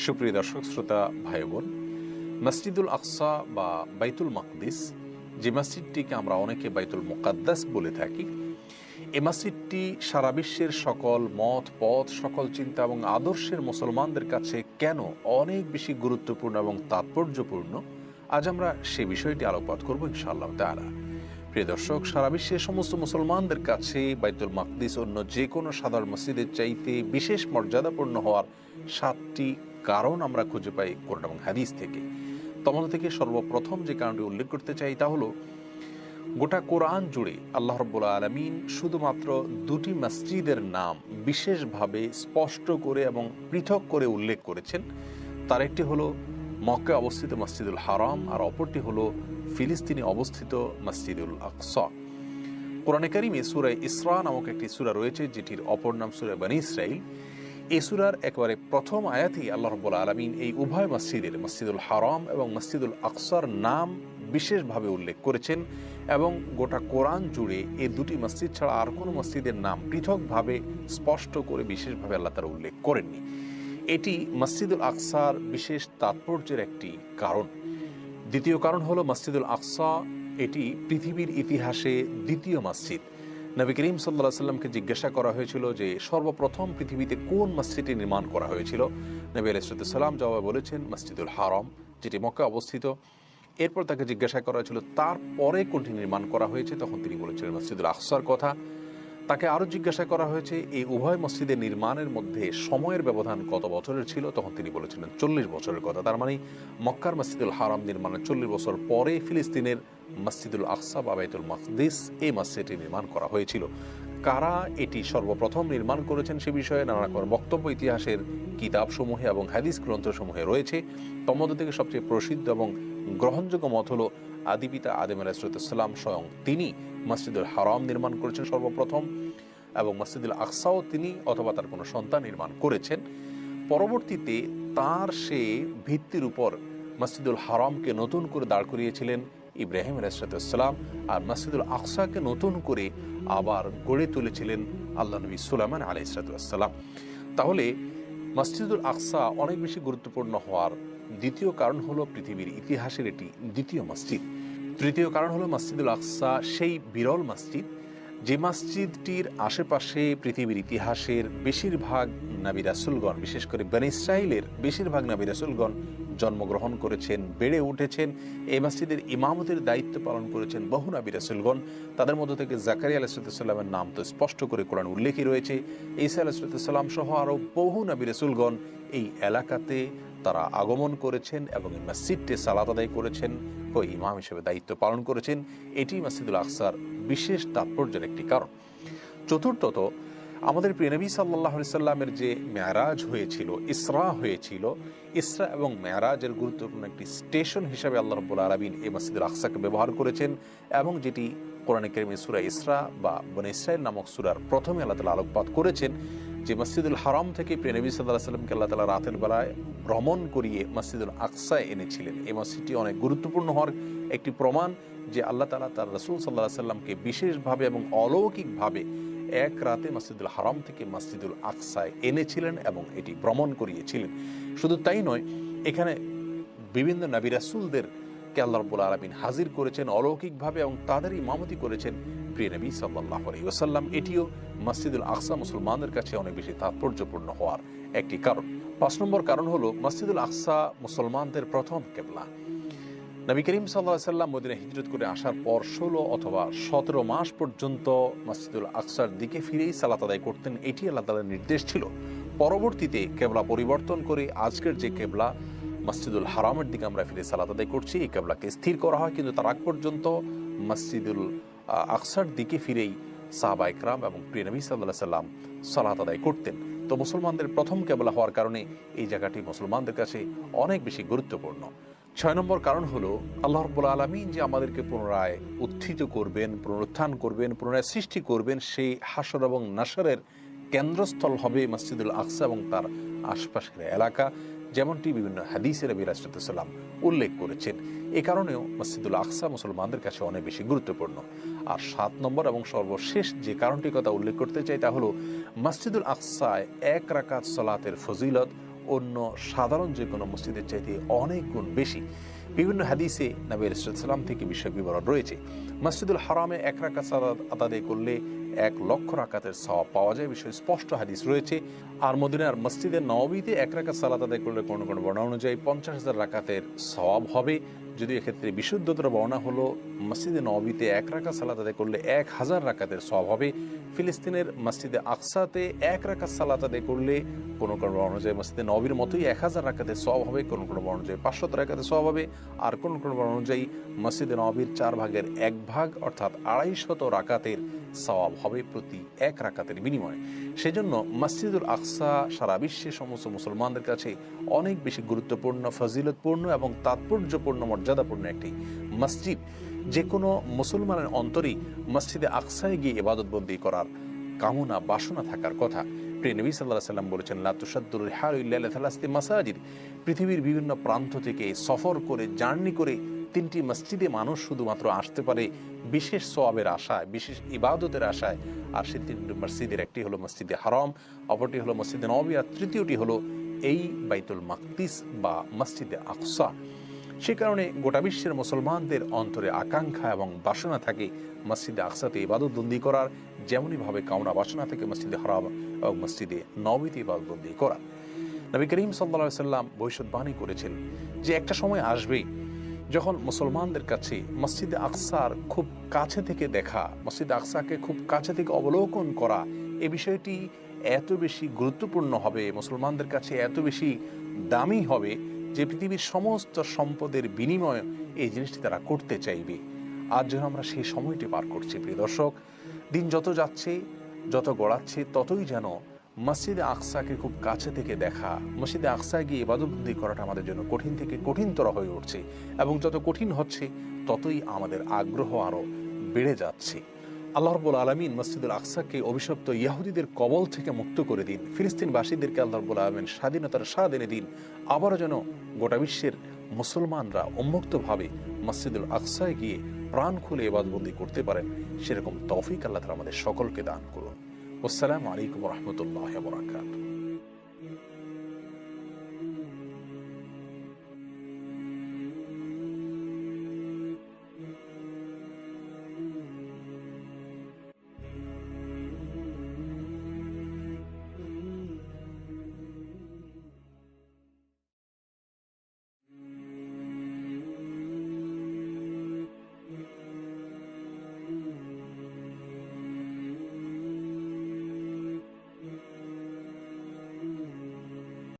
সুপ্রিয় দর্শক শ্রোতা ভাই বোন, মসজিদুল আকসা বা বাইতুল মাকদিস, যে মসজিদটিকে আমরা অনেকে বাইতুল মুকাদ্দাস বলে থাকি, এই মসজিদটি সারা বিশ্বের সকল মত পথ, সকল চিন্তা এবং আদর্শের মুসলমানদের কাছে কেন অনেক বেশি গুরুত্বপূর্ণ এবং তাৎপর্যপূর্ণ, আজ আমরা সে বিষয়টি আলোকপাত করবো ইনশাআল্লাহ তাআলা। প্রিয় দর্শক, সারা বিশ্বের সমস্ত মুসলমানদের কাছে বাইতুল মাকদিস অন্য যে কোনো সাধারণ মসজিদের চাইতে বিশেষ মর্যাদাপূর্ণ হওয়ার 7টি কারণ আমরা খুঁজে পাই কোরআন এবং হাদিস থেকে। তখন থেকে সর্বপ্রথম যে কারণটি উল্লেখ করতে চাই তা হলো, গোটা কোরআন জুড়ে আল্লাহ রাব্বুল আলামিন শুধুমাত্র 2টি মসজিদের নাম বিশেষভাবে স্পষ্ট করে এবং পৃথক করে উল্লেখ করেছেন। তার একটি হলো মক্কায় অবস্থিত মসজিদুল হারাম, আর অপরটি হলো ফিলিস্তিনে অবস্থিত মসজিদুল আকসা। কোরআনে কারিমে সূরা ইসরা নামক একটি সূরা রয়েছে, যেটির অপর নাম সূরা বনী ইসরাঈল। এই সূরার একেবারে প্রথম আয়াতেই আল্লাহ রাব্বুল আলামিন এই উভয় মসজিদের, মসজিদুল হারাম এবং মসজিদুল আকসার নাম বিশেষভাবে উল্লেখ করেছেন, এবং গোটা কোরআন জুড়ে এই 2টি মসজিদ ছাড়া আর কোনো মসজিদের নাম পৃথকভাবে স্পষ্ট করে বিশেষভাবে আল্লাহ তাআলা উল্লেখ করেননি। এটি মসজিদুল আকসার বিশেষ তাৎপর্যের একটি কারণ। দ্বিতীয় কারণ হলো, মসজিদুল আকসা এটি পৃথিবীর ইতিহাসে দ্বিতীয় মসজিদ। নবী করিম সাল্লাল্লাহু আলাইহি ওয়াসাল্লামকে জিজ্ঞাসা করা হয়েছিল যে সর্বপ্রথম পৃথিবীতে কোন মসজিদটি নির্মাণ করা হয়েছিল। নবী আলাইহিস সালাম জবাবে বলেছেন মসজিদুল হারাম, যেটি মক্কায় অবস্থিত। এরপর তাকে জিজ্ঞাসা করা হয়েছিল তারপরে কোনটি নির্মাণ করা হয়েছে, তখন তিনি বলেছিলেন মসজিদুল আকসার কথা। তাকে আরও জিজ্ঞাসা করা হয়েছে এই উভয় মসজিদের নির্মাণের মধ্যে সময়ের ব্যবধান কত বছরের ছিল, তখন তিনি বলেছিলেন 40 বছরের কথা। তার মানে মক্কার মসজিদুল হারাম নির্মাণের 40 বছর পরে ফিলিস্তিনের মসজিদুল আকসা বা বাইতুল মাকদিস এই মসজিদটি নির্মাণ করা হয়েছিল। কারা এটি সর্বপ্রথম নির্মাণ করেছেন সে বিষয়ে নানা রকম বক্তব্য ইতিহাসের কিতাবসমূহে এবং হাদিস গ্রন্থসমূহে রয়েছে। তন্মধ্য থেকে সবচেয়ে প্রসিদ্ধ এবং গ্রহণযোগ্য মত হলো আদিপিতা আদম আলাইহিস সালাম স্বয়ং তিনি মসজিদুল হারাম নির্মাণ করেছেন সর্বপ্রথম, এবং মসজিদুল আকসাও তিনি অথবা তার কোনো সন্তান নির্মাণ করেছেন। পরবর্তীতে তার সে ভিত্তির উপর মসজিদুল হারামকে নতুন করে দাঁড় করিয়েছিলেন ইব্রাহিম আলাইহিস সালাম, আর মসজিদুল আকসাকে নতুন করে আবার গড়ে তুলেছিলেন আল্লাহ নবী সুলাইমান আলাইহিস সালাম। তাহলে মসজিদুল আকসা অনেক বেশি গুরুত্বপূর্ণ হওয়ার দ্বিতীয় কারণ হলো পৃথিবীর ইতিহাসের এটি দ্বিতীয় মসজিদ। তৃতীয় কারণ হলো মসজিদুল আকসা সেই বিরল মসজিদ যে মসজিদটির আশেপাশে পৃথিবীর ইতিহাসের বেশিরভাগ নবী রাসূলগণ, বিশেষ করে বনী ইসরাঈলের বেশিরভাগ নবী রাসূলগণ জন্মগ্রহণ করেছেন, বেড়ে উঠেছেন। এই মসজিদের ইমামতের দায়িত্ব পালন করেছেন বহু নবী রাসূলগণ। তাদের মধ্য থেকে জাকারিয়া আলাইহিস সালামের নাম তো স্পষ্ট করে কোরআন উল্লেখই রয়েছে। ঈসা আলাইহিস সালাম সহ আরও বহু নবী রাসূলগণ এই এলাকাতে তারা আগমন করেছেন এবং এই মসজিদটি সালাত আদায় করেছেন ও ইমাম হিসেবে দায়িত্ব পালন করেছেন। এটি মসজিদুল আকসার বিশেষ তাৎপর্যের একটি কারণ। চতুর্থত, আমাদের প্রিয় নবী সাল্লাল্লাহু আলাইহি সাল্লামের যে মেরাজ হয়েছিল, ইসরা হয়েছিল, ইসরা এবং মেরাজের গুরুত্বপূর্ণ একটি স্টেশন হিসেবে আল্লাহ রাব্বুল আলামিন এই মসজিদুল আকসাকে ব্যবহার করেছেন, এবং যেটি কোরআনে কারিমে সূরা ইসরা বা বনী ইসরাঈল নামক সূরার প্রথমে আল্লাহ তাআলা আলোকপাত করেছেন যে মসজিদুল হারাম থেকে প্রিয় নবী সাল্লাল্লাহু আলাইহি সাল্লামকে আল্লাহ তাআলা রাতের বেলায় ভ্রমণ করিয়ে মসজিদুল আকসায় এনেছিলেন। এই মসজিদটি অনেক গুরুত্বপূর্ণ হওয়ার একটি প্রমাণ যে আল্লাহ তাআলা তার রাসূল সাল্লাল্লাহু আলাইহি সাল্লামকে বিশেষভাবে এবং অলৌকিকভাবে এক রাতে মসজিদুল হারাম থেকে মসজিদুল আকসায় এনেছিলেন এবং এটি ভ্রমণ করিয়েছিলেন। শুধু তাই নয়, এখানে বিভিন্ন নবী রাসূলদেরকে আল্লাহ রাব্বুল আলামিন হাজির করেছেন অলৌকিকভাবে, এবং তাদের ইমামতি করেছেন প্রিয় নবী সাল্লাল্লাহু আলাইহি ওয়াসাল্লাম। এটিও মসজিদুল আকসা মুসলমানদের কাছে অনেক বেশি তাৎপর্যপূর্ণ হওয়ার একটি কারণ। 5 নম্বর কারণ হলো মসজিদুল আকসা মুসলমানদের প্রথম কিবলা। নবী করিম সাল্লাল্লাহু আলাইহি ওয়াসাল্লাম মদিনায় হিজরত করে আসার পর 16 অথবা 17 মাস পর্যন্ত মসজিদুল আকসার দিকে ফিরেই সালাত আদায় করতেন। এটি আল্লাহ তাআলার নির্দেশ ছিল। পরবর্তীতে কিবলা পরিবর্তন করে আজকের যে কিবলা মসজিদুল হারামের দিকে আমরা ফিরে সালাত আদায় করছি, এই কিবলাকে স্থির করা হয়, কিন্তু তার আগ পর্যন্ত মসজিদুল আকসার দিকে ফিরেই সাহাবায়ে কেরাম এবং প্রিয় নবী সাল্লাল্লাহু আলাইহি ওয়াসাল্লাম সালাত আদায় করতেন। তো মুসলমানদের প্রথম কিবলা হওয়ার কারণে এই জায়গাটি মুসলমানদের কাছে অনেক বেশি গুরুত্বপূর্ণ। 6 নম্বর কারণ হলো আল্লাহ রাব্বুল আলামিন যে আমাদেরকে পুনরায় উত্থিত করবেন, পুনরুত্থান করবেন, পুনরায় সৃষ্টি করবেন, সেই হাসর এবং নাসরের কেন্দ্রস্থল হবে মসজিদুল আকসা এবং তার আশপাশের এলাকা, যেমনটি বিভিন্ন হাদিসে নবী রাসূলুল্লাহ সাল্লাল্লাহু আলাইহি ওয়াসাল্লাম উল্লেখ করেছেন। এ কারণেও মসজিদুল আকসা মুসলমানদের কাছে অনেক বেশি গুরুত্বপূর্ণ। আর 7 নম্বর এবং সর্বশেষ যে কারণটির কথা উল্লেখ করতে চাই তা হলো মসজিদুল আকসায় 1 রাকাত সালাতের ফজিলত অন্য সাধারণ যে কোনো মসজিদের চাইতে অনেক গুণ বেশি। বিভিন্ন হাদিসে নবী আলাইহিস সালাম থেকে বিষয় বিবরণ রয়েছে। মসজিদুল হারামে 1 রাকাত সালাত আদায় করলে 1 লক্ষ রাকাতের সওয়াব পাওয়া যায়, বিষয়ে স্পষ্ট হাদিস রয়েছে। আর মদিনার মসজিদে নববীতে 1 রাকাত সালাত আদায় করলে কোনো কোনো বর্ণনা অনুযায়ী 50,000 রাকাতের সওয়াব হবে। যদিও এক্ষেত্রে বিশুদ্ধতর বর্ণনা হলো মসজিদে নববীতে 1 রাকাত সালাত আদায় করলে 1000 রাকাতের সওয়াব হবে। ফিলিস্তিনের মসজিদে আকসাতে 1 রাকাত সালাত আদায় করলে কোনো কোনো বর্ণনা অনুযায়ী মসজিদে নববীর মতোই 1000 রাকাতের সওয়াব হবে, কোনো কোনো বর্ণনা অনুযায়ী 500 রাকাতের সওয়াব হবে। আর কোনো কোনো বর্ণনা অনুযায়ী মসজিদে নববীর 4 ভাগের 1 ভাগ অর্থাৎ 250 রাকাতের সওয়াব হবে প্রতি 1 রাকাতের বিনিময়ে। সেজন্য মসজিদুল আকসা সারা বিশ্বের সমস্ত মুসলমানদের কাছে অনেক বেশি গুরুত্বপূর্ণ, ফজিলতপূর্ণ এবং তাৎপর্যপূর্ণ, মর্যাদাপূর্ণ একটি মসজিদ। যে কোনো মুসলমানের অন্তরেই মসজিদে আকসায় গিয়ে ইবাদতবন্দি করার কামনা বাসনা থাকার কথা। প্রিয় নবী সাল্লাল্লাহু আলাইহি সাল্লাম বলেছেন, লা তুশাদ্দুর রিহালু ইল্লা ইলা সালাসতি মাসাজিদ। পৃথিবীর বিভিন্ন প্রান্ত থেকে সফর করে, জার্নি করে 3টি মসজিদে মানুষ শুধুমাত্র আসতে পারে বিশেষ সওয়াবের আশায়, বিশেষ ইবাদতের আশায়। আর সেই 3টি মসজিদের একটি হলো মসজিদে হারাম, অপরটি হলো মসজিদে নববী, আর তৃতীয়টি হলো এই বাইতুল মাকদিস বা মসজিদে আকসা। সে কারণে গোটা বিশ্বের মুসলমানদের অন্তরে আকাঙ্ক্ষা এবং বাসনা থাকে মসজিদে আকসাতে ইবাদতবন্দি করার, যেমনইভাবে কামনা বাসনা থেকে মসজিদে হারাম এবং মসজিদে নববীতে ইবাদতবন্দি করার। নবী করিম সাল্লাল্লাহু আলাইহি সাল্লাম ভবিষ্যদ্বাণী করেছেন যে একটা সময় আসবে যখন মুসলমানদের কাছে মসজিদে আকসার খুব কাছে থেকে দেখা, মসজিদে আকসাকে খুব কাছে থেকে অবলোকন করা, এই বিষয়টি এত বেশি গুরুত্বপূর্ণ হবে, মুসলমানদের কাছে এত বেশি দামি হবে যে পৃথিবীর সমস্ত সম্পদের বিনিময়ে এই জিনিসটি তারা করতে চাইবে। আজ যেন আমরা সেই সময়টি পার করছি। প্রিয় দর্শক, দিন যত যাচ্ছে, যত গড়াচ্ছে, ততই যেন মসজিদে আকসাকে খুব কাছে থেকে দেখা, মসজিদে আকসায় গিয়ে ইবাদতবন্দি করাটা আমাদের জন্য কঠিন থেকে কঠিনতর হয়ে উঠছে, এবং যত কঠিন হচ্ছে ততই আমাদের আগ্রহ আরও বেড়ে যাচ্ছে। আল্লাহ রাব্বুল আলামিন মসজিদুল আকসাকে অভিশপ্ত ইহুদিদের কবল থেকে মুক্ত করে দিন। ফিলিস্তিনবাসীদেরকে আল্লাহ রাব্বুল আলামিন স্বাধীনতার স্বাদ এনে দিন। আবারও যেন গোটা বিশ্বের মুসলমানরা উন্মুক্তভাবে মসজিদুল আকসায় গিয়ে প্রাণ খুলে ইবাদতবন্দি করতে পারেন, সেরকম তৌফিক আল্লাহ তাআলা আমাদের সকলকে দান করুন। আসসালামু আলাইকুম ওয়া রাহমাতুল্লাহি ওয়া বারাকাতুহু।